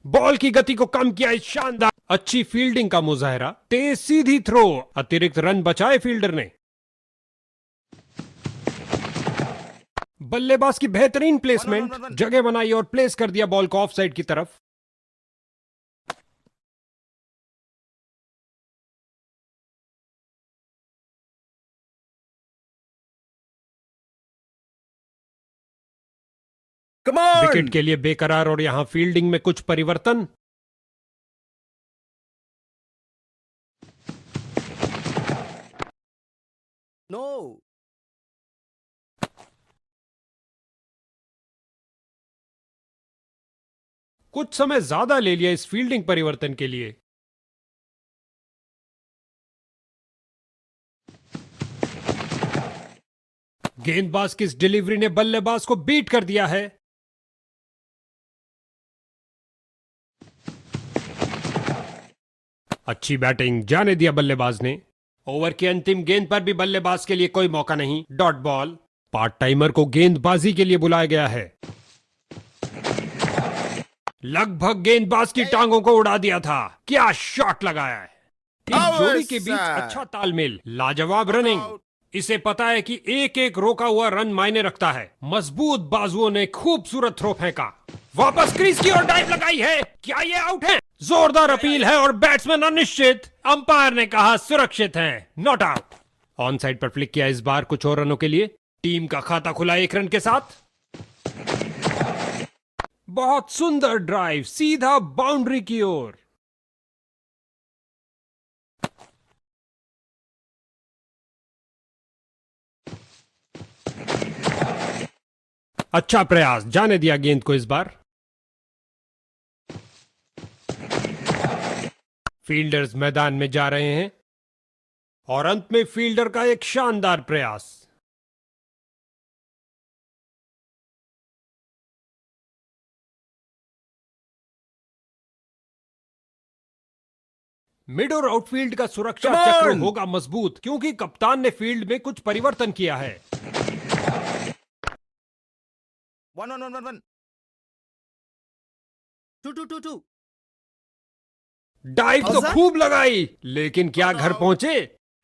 बॉल की गति को कम किया इस शानदार अच्छी फील्डिंग का मुजाहरा। तेज सीधी थ्रो, अतिरिक्त रन बचाए फील्डर ने। बल्लेबाज की बेहतरीन प्लेसमेंट, जगह बनाई और प्लेस कर दिया बॉल को ऑफ साइड की तरफ। Come on. विकेट के लिए बेकरार और यहां फील्डिंग में कुछ परिवर्तन। No. कुछ समय ज्यादा ले लिया इस फील्डिंग परिवर्तन के लिए। गेंदबाज की इस डिलीवरी ने बल्लेबाज को बीट कर दिया है। अच्छी बैटिंग, जाने दिया बल्लेबाज ने। ओवर की अंतिम गेंद पर भी बल्लेबाज के लिए कोई मौका नहीं। Dot ball. पार्ट टाइमर को गेंदबाजी के लिए बुलाया गया है। लगभग गेंदबाज की टांगों को उड़ा दिया था। क्या शॉट लगाया है। इस जोड़ी के बीच अच्छा तालमेल, लाजवाब रनिंग। इसे पता है कि एक एक रोका हुआ रन मायने रखता है। मजबूत बाजुओं ने खूबसूरत थ्रो फेंका। वापस क्रीज की ओर डाइव लगाई है। क्या ये आउट है? जोरदार अपील है और बैट्समैन अनिश्चित। अंपायर ने कहा सुरक्षित है, नॉट आउट। ऑन साइड पर फ्लिक किया इस बार कुछ और रनों के लिए। टीम का खाता खुला 1 रन के साथ। बहुत सुंदर ड्राइव, सीधा बाउंड्री की ओर। अच्छा प्रयास, जाने दिया गेंद को इस बार। फील्डर्स मैदान में जा रहे हैं और अंत में फील्डर का एक शानदार प्रयास। मिड और आउटफील्ड का सुरक्षा Come चक्र on! होगा मजबूत, क्योंकि कप्तान ने फील्ड में कुछ परिवर्तन किया है। 1-1-1-1-1. 2-2-2-2. डाइव तो औजा? खूब लगाई, लेकिन क्या घर पहुंचे?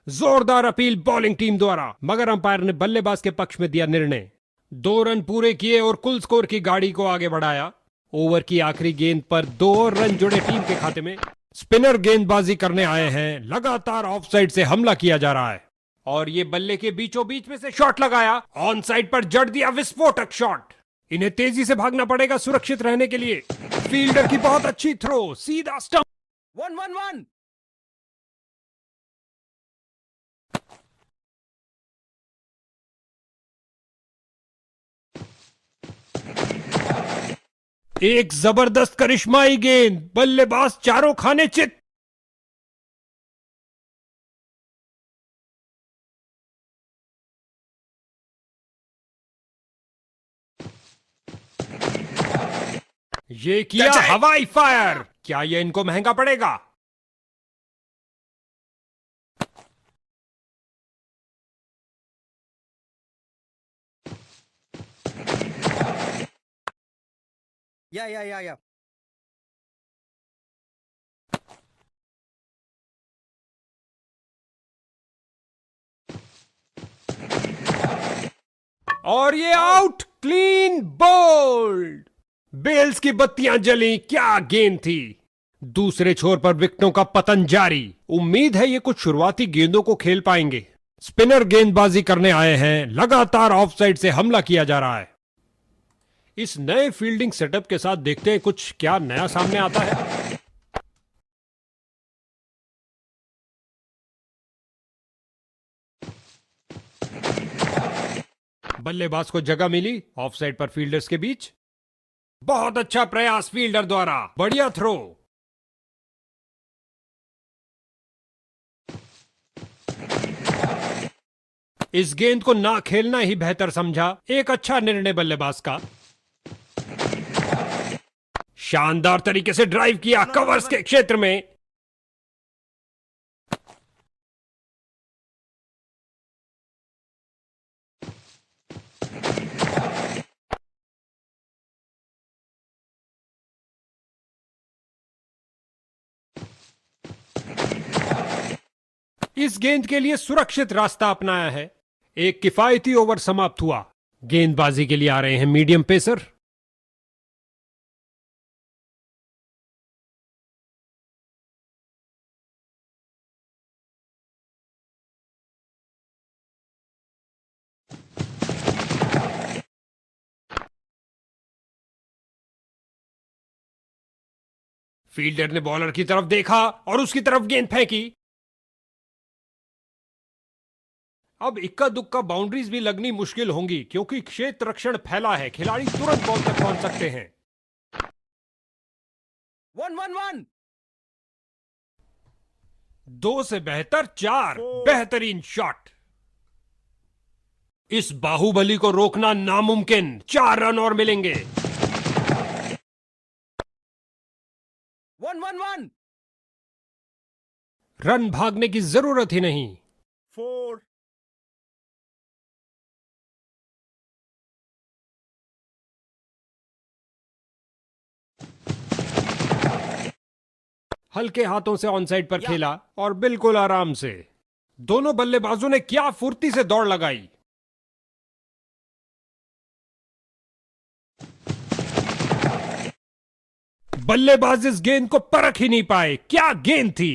जोरदार अपील बॉलिंग टीम द्वारा, मगर अंपायर ने बल्लेबाज के पक्ष में दिया निर्णय। 2 रन पूरे किए और कुल स्कोर की गाड़ी को आगे बढ़ाया। ओवर की आखिरी गेंद पर 2 और रन जुड़े टीम के खाते में। स्पिनर गेंदबाजी करने आए हैं, लगातार ऑफ साइड से हमला किया जा रहा है और ये बल्ले के बीचों बीच में से शॉट लगाया, ऑन साइड पर जड़ दिया विस्फोटक शॉट। इन्हें तेजी से भागना पड़ेगा सुरक्षित रहने के लिए। फील्डर की बहुत अच्छी थ्रो, सीधा स्टंप। 1-1-1. एक जबरदस्त करिश्माई गेंद, बल्लेबाज चारों खाने चित। ये किया That's it. हवाई फायर। क्या ये इनको महंगा पड़ेगा? Yeah. और ये आउट, क्लीन बोल्ड। बेल्स की बत्तियां जली, क्या गेंद थी। दूसरे छोर पर विकेटों का पतन जारी। उम्मीद है ये कुछ शुरुआती गेंदों को खेल पाएंगे। स्पिनर गेंदबाजी करने आए हैं, लगातार ऑफ साइड से हमला किया जा रहा है। इस नए फील्डिंग सेटअप के साथ देखते हैं कुछ क्या नया सामने आता है। बल्लेबाज को जगह मिली ऑफ साइड पर फील्डर्स के बीच। बहुत अच्छा प्रयास फील्डर द्वारा, बढ़िया थ्रो। इस गेंद को ना खेलना ही बेहतर समझा, एक अच्छा निर्णय बल्लेबाज का। शानदार तरीके से ड्राइव किया कवर्स के क्षेत्र में। इस गेंद के लिए सुरक्षित रास्ता अपनाया है। एक किफायती ओवर समाप्त हुआ। गेंदबाजी के लिए आ रहे हैं मीडियम पेसर। फील्डर ने बॉलर की तरफ देखा और उसकी तरफ गेंद फेंकी। अब इक्का दुक्का बाउंड्रीज भी लगनी मुश्किल होंगी, क्योंकि क्षेत्र रक्षण फैला है। खिलाड़ी तुरंत बॉल तक पहुंच सकते हैं। 1-1-1. 2 से बेहतर 4, बेहतरीन शॉट। इस बाहुबली को रोकना नामुमकिन। 4 रन और मिलेंगे। 1-1-1. रन भागने की जरूरत ही नहीं। 4. हल्के हाथों से ऑन साइड पर खेला और बिल्कुल आराम से। दोनों बल्लेबाजों ने क्या फुर्ती से दौड़ लगाई। बल्लेबाज इस गेंद को परख ही नहीं पाए। क्या गेंद थी।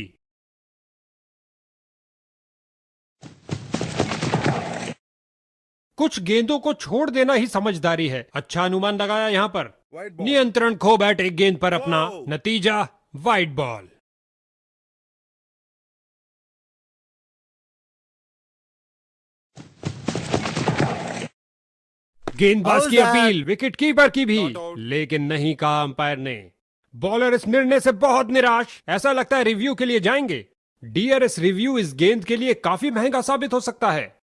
कुछ गेंदों को छोड़ देना ही समझदारी है। अच्छा अनुमान लगाया यहां पर। White ball. नियंत्रण खो बैठे गेंद पर अपना। Wow. नतीजा वाइड बॉल। गेंदबाज How's की that? अपील विकेट कीपर की भी, Not out. लेकिन नहीं कहा अंपायर ने। बॉलर इस निर्णय से बहुत निराश, ऐसा लगता है रिव्यू के लिए जाएंगे। डीआरएस रिव्यू इस गेंद के लिए काफी महंगा साबित हो सकता है।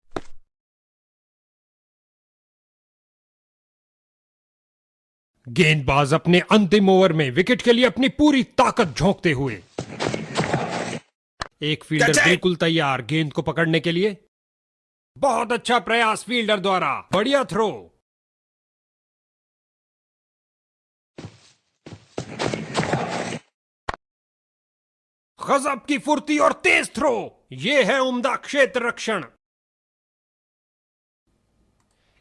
गेंदबाज अपने अंतिम ओवर में विकेट के लिए अपनी पूरी ताकत झोंकते हुए, एक फील्डर Catch it! बिल्कुल तैयार गेंद को पकड़ने के लिए। बहुत अच्छा प्रयास फील्डर द्वारा, बढ़िया थ्रो। गजब की फुर्ती और तेज थ्रो, यह है उम्दा क्षेत्र रक्षण।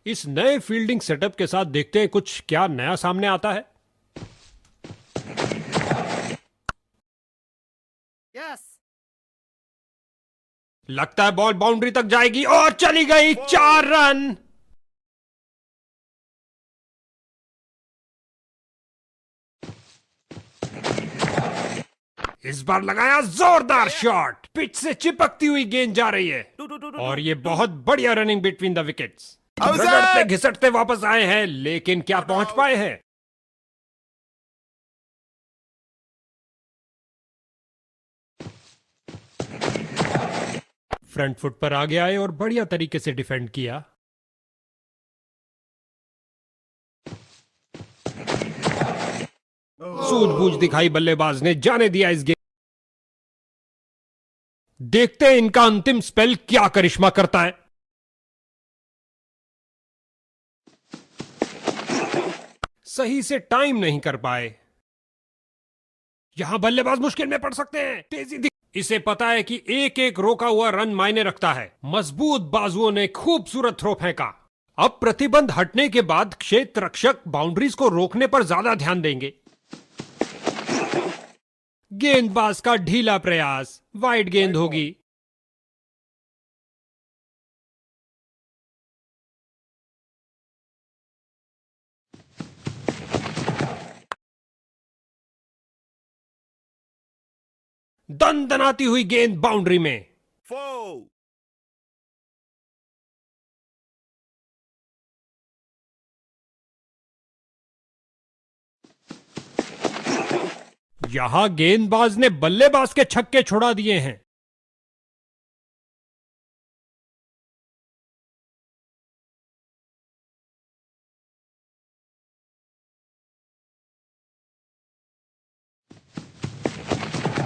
इस नए फील्डिंग सेटअप के साथ देखते हैं कुछ क्या नया सामने आता है। Yes. लगता है बॉल बाउंड्री तक जाएगी और चली गई, 4 रन। इस बार लगाया जोरदार शॉट, पिच से चिपकती हुई गेंद जा रही है और ये बहुत बढ़िया running between the wickets. How's रगड़ते that? घिसटते वापस आए हैं, लेकिन क्या पहुंच पाए हैं? फ्रंट फुट पर आगे आए और बढ़िया तरीके से डिफेंड किया। सूझबूझ दिखाई बल्लेबाज ने, जाने दिया इस गेम। देखते हैं इनका अंतिम स्पेल क्या करिश्मा करता है। सही से टाइम नहीं कर पाए, यहां बल्लेबाज मुश्किल में पड़ सकते हैं। इसे पता है कि एक एक रोका हुआ रन मायने रखता है। मजबूत बाजुओं ने खूबसूरत थ्रो फेंका। अब प्रतिबंध हटने के बाद क्षेत्र रक्षक बाउंड्रीज को रोकने पर ज्यादा ध्यान देंगे। गेंदबाज का ढीला प्रयास, वाइड गेंद होगी। दनदनाती हुई गेंद बाउंड्री में। 4. यहां गेंदबाज ने बल्लेबाज के छक्के छुड़ा दिए हैं।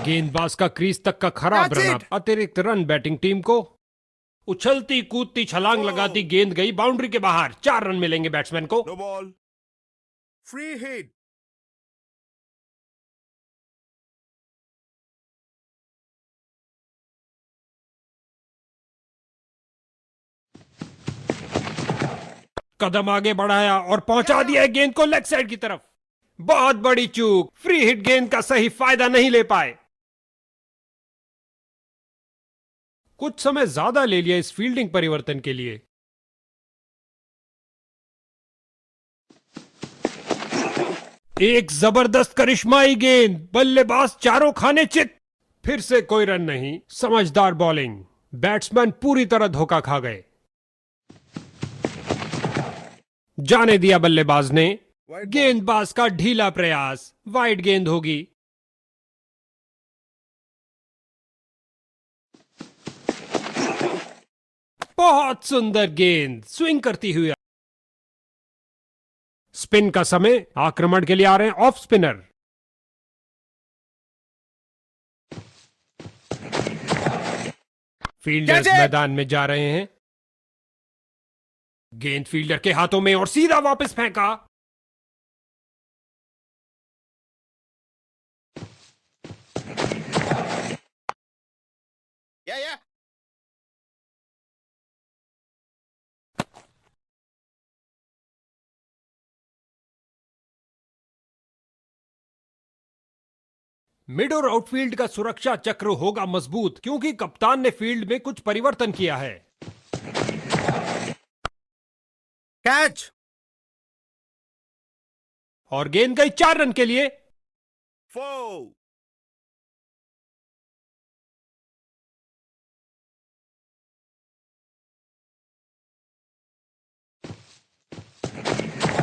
गेंदबाज का क्रीज तक का खराब That's रन it! अतिरिक्त रन बैटिंग टीम को। उछलती कूदती छलांग लगाती गेंद गई बाउंड्री के बाहर। 4 रन मिलेंगे बैट्समैन को। No ball. Free hit. कदम आगे बढ़ाया और पहुंचा दिया गेंद को लेग साइड की तरफ। बहुत बड़ी चूक, फ्री हिट गेंद का सही फायदा नहीं ले पाए। कुछ समय ज्यादा ले लिया इस फील्डिंग परिवर्तन के लिए। एक जबरदस्त करिश्माई गेंद, बल्लेबाज चारों खाने चित। फिर से कोई रन नहीं, समझदार बॉलिंग। बैट्समैन पूरी तरह धोखा खा गए। जाने दिया बल्लेबाज ने। Wide ball. गेंदबाज का ढीला प्रयास, वाइड गेंद होगी। बहुत सुंदर गेंद, स्विंग करती हुई। स्पिन का समय, आक्रमण के लिए आ रहे हैं off spinner. Fielders Catch it! मैदान में जा रहे हैं। गेंद फील्डर के हाथों में और सीधा वापस फेंका। Yeah. मिड और आउटफील्ड का सुरक्षा चक्र होगा मजबूत, क्योंकि कप्तान ने फील्ड में कुछ परिवर्तन किया है। Catch. और गेंद गई 4 रन के लिए। 4.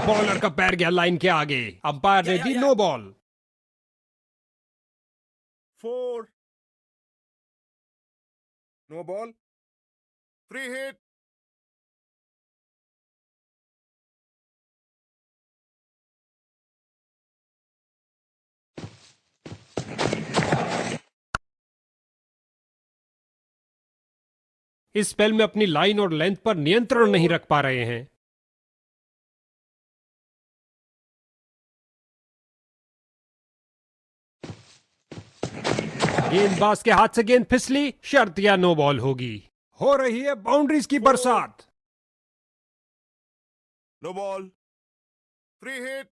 बॉलर का पैर गया लाइन के आगे, अंपायर ने दी no ball. 4. No ball. Free hit. इस स्पेल में अपनी लाइन और लेंथ पर नियंत्रण नहीं रख पा रहे हैं। गेंदबाज के हाथ से गेंद फिसली, शर्त या नो बॉल होगी। हो रही है बाउंड्रीज की बरसात। No ball. Free hit.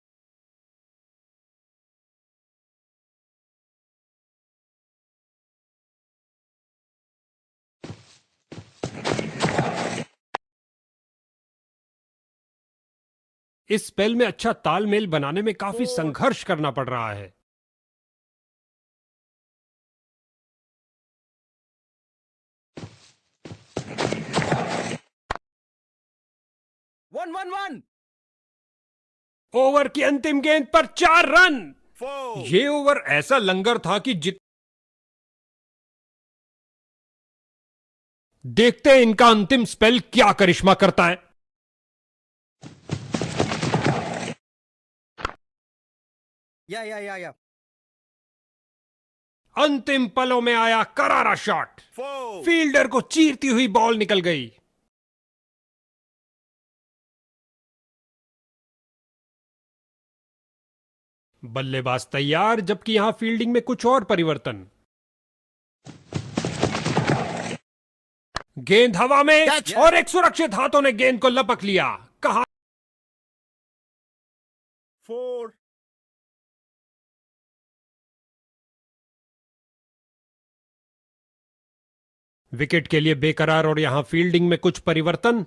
इस स्पेल में अच्छा तालमेल बनाने में काफी संघर्ष करना पड़ रहा है। One. ओवर की अंतिम गेंद पर 4 रन। 4. ये ओवर ऐसा लंगर था कि देखते हैं इनका अंतिम स्पेल क्या करिश्मा करता है। Yeah. अंतिम पलों में आया करारा शॉट, 4. फील्डर को चीरती हुई बॉल निकल गई। बल्लेबाज तैयार, जबकि यहां फील्डिंग में कुछ और परिवर्तन। गेंद हवा में Catch. और एक सुरक्षित हाथों ने गेंद को लपक लिया। कहा 4. विकेट के लिए बेकरार और यहां फील्डिंग में कुछ परिवर्तन।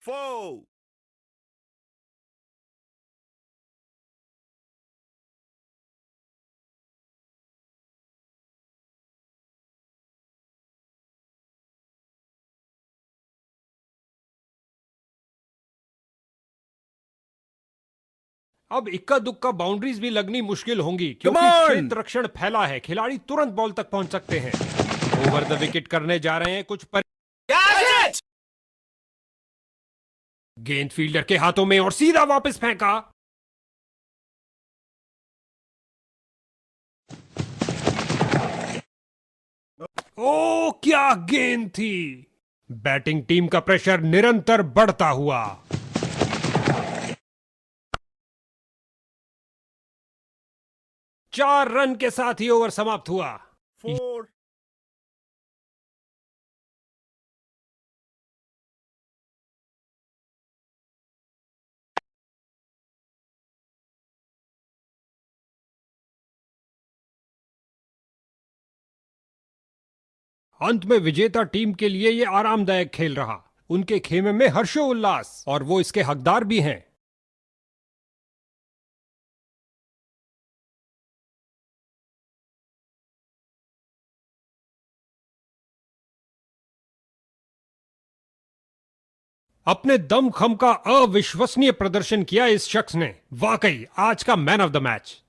Four. अब इक्का दुक्का बाउंड्रीज भी लगनी मुश्किल होंगी, क्योंकि Come on! क्षेत्र रक्षण फैला है। खिलाड़ी तुरंत बॉल तक पहुंच सकते हैं। ओवर द विकेट करने जा रहे हैं कुछ गेंद फील्डर के हाथों में और सीधा वापस फेंका। ओ क्या गेंद थी! बैटिंग टीम का प्रेशर निरंतर बढ़ता हुआ। चार रन के साथ ही ओवर समाप्त हुआ। 4. अंत में विजेता टीम के लिए यह आरामदायक खेल रहा। उनके खेमे में हर्षोल्लास, और वो इसके हकदार भी हैं। अपने दमखम का अविश्वसनीय प्रदर्शन किया इस शख्स ने। वाकई आज का मैन ऑफ द मैच।